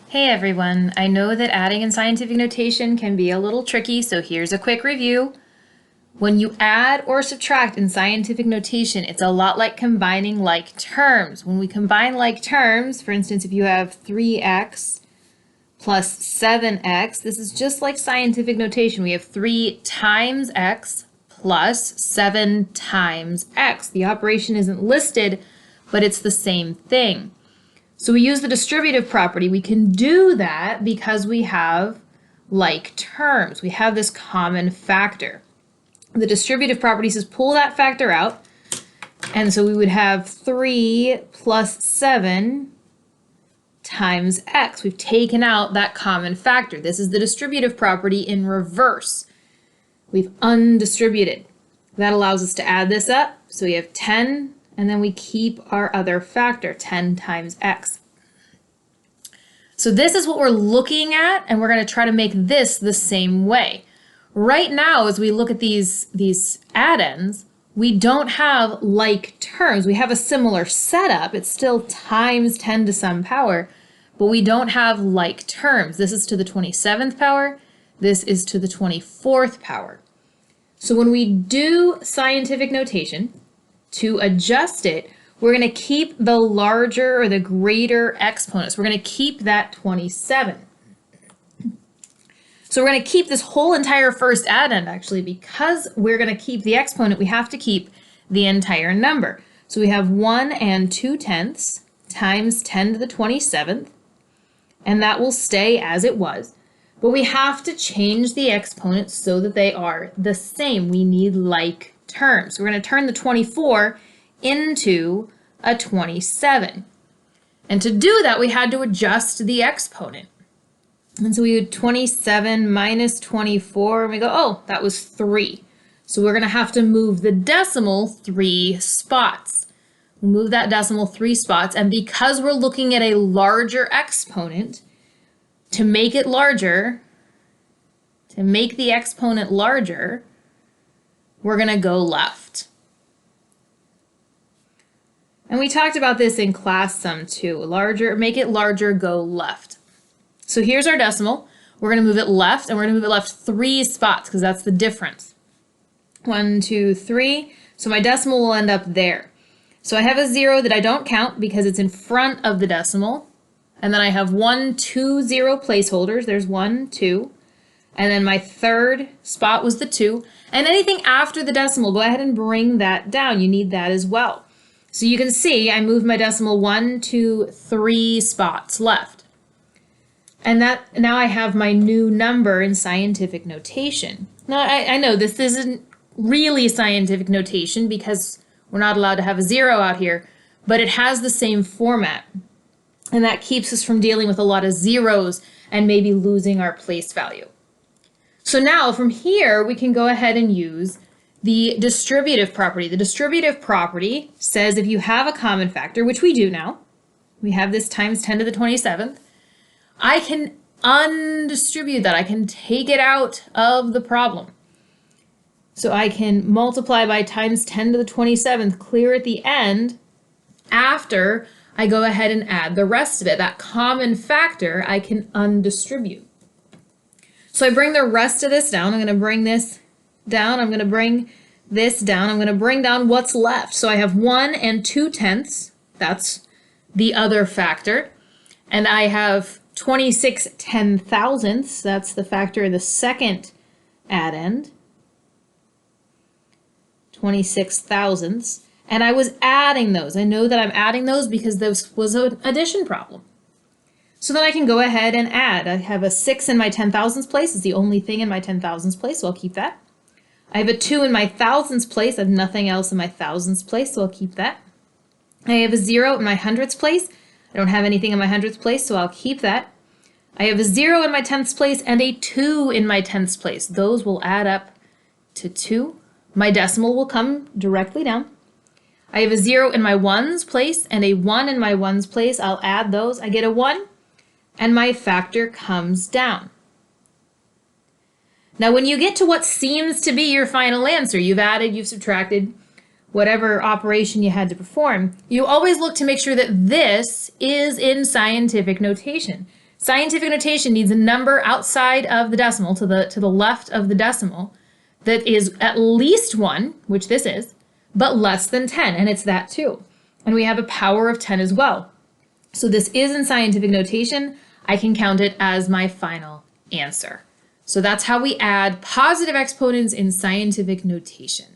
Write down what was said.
Hey everyone, I know that adding in scientific notation can be a little tricky, so here's a quick review. When you add or subtract in scientific notation, it's a lot like combining like terms. When we combine like terms, for instance, if you have 3x plus 7x, this is just like scientific notation. We have 3 times x plus 7 times x. The operation isn't listed, but it's the same thing. So we use the distributive property. We can do that because we have like terms. We have this common factor. The distributive property says pull that factor out. And so we would have 3 plus 7 times x. We've taken out that common factor. This is the distributive property in reverse. We've undistributed. That allows us to add this up. So we have 10, and then we keep our other factor, 10 times x. So this is what we're looking at, and we're going to try to make this the same way. Right now, as we look at these addends, we don't have like terms. We have a similar setup. It's still times 10 to some power, but we don't have like terms. This is to the 27th power. This is to the 24th power. So when we do scientific notation, to adjust it, we're going to keep the larger or the greater exponents. We're going to keep that 27. So we're going to keep this whole entire first addend, actually, because we're going to keep the exponent, we have to keep the entire number. So we have 1 and 2/10 times 10 to the 27th, and that will stay as it was. But we have to change the exponents so that they are the same. We need like terms. We're going to turn the 24 into a 27. And to do that, we had to adjust the exponent. And so we would 27 minus 24, and we go, oh, that was 3. So we're going to have to move the decimal 3 spots. We'll move that decimal 3 spots, and because we're looking at a larger exponent, to make it larger, to make the exponent larger, we're going to go left. And we talked about this in class some too. Larger, make it larger, go left. So here's our decimal. We're going to move it left, and we're going to move it left 3 spots because that's the difference. 1, 2, 3. So my decimal will end up there. So I have a 0 that I don't count because it's in front of the decimal. And then I have 1, 2, 0 placeholders. There's 1, 2. And then my third spot was the 2. And anything after the decimal, go ahead and bring that down. You need that as well. So you can see I moved my decimal 1, 2, 3 spots left. And that now I have my new number in scientific notation. Now I know this isn't really scientific notation because we're not allowed to have a 0 out here, but it has the same format. And that keeps us from dealing with a lot of zeros and maybe losing our place value. So now from here, we can go ahead and use the distributive property. The distributive property says if you have a common factor, which we do now, we have this times 10 to the 27th, I can undistribute that. I can take it out of the problem. So I can multiply by times 10 to the 27th, clear at the end, after I go ahead and add the rest of it. That common factor I can undistribute. So I bring the rest of this down. I'm going to bring this down. I'm going to bring this down. I'm going to bring down what's left. So I have 1 and 2/10. That's the other factor. And I have 26 10,000ths. That's the factor in the second addend. 26 thousandths. And I was adding those. I know that I'm adding those because this was an addition problem. So then I can go ahead and add. I have a 6 in my 10,000ths place. It's the only thing in my 10,000ths place, so I'll keep that. I have a 2 in my thousandths place. I have nothing else in my thousandths place, so I'll keep that. I have a 0 in my hundredths place. I don't have anything in my hundredths place, so I'll keep that. I have a 0 in my tenths place and a 2 in my tenths place. Those will add up to 2. My decimal will come directly down. I have a 0 in my ones place and a 1 in my ones place. I'll add those. I get a 1. And my factor comes down. Now, when you get to what seems to be your final answer, you've added, you've subtracted, whatever operation you had to perform, you always look to make sure that this is in scientific notation. Scientific notation needs a number outside of the decimal, to the left of the decimal, that is at least 1, which this is, but less than 10, and it's that too. And we have a power of 10 as well. So this is in scientific notation. I can count it as my final answer. So that's how we add positive exponents in scientific notation.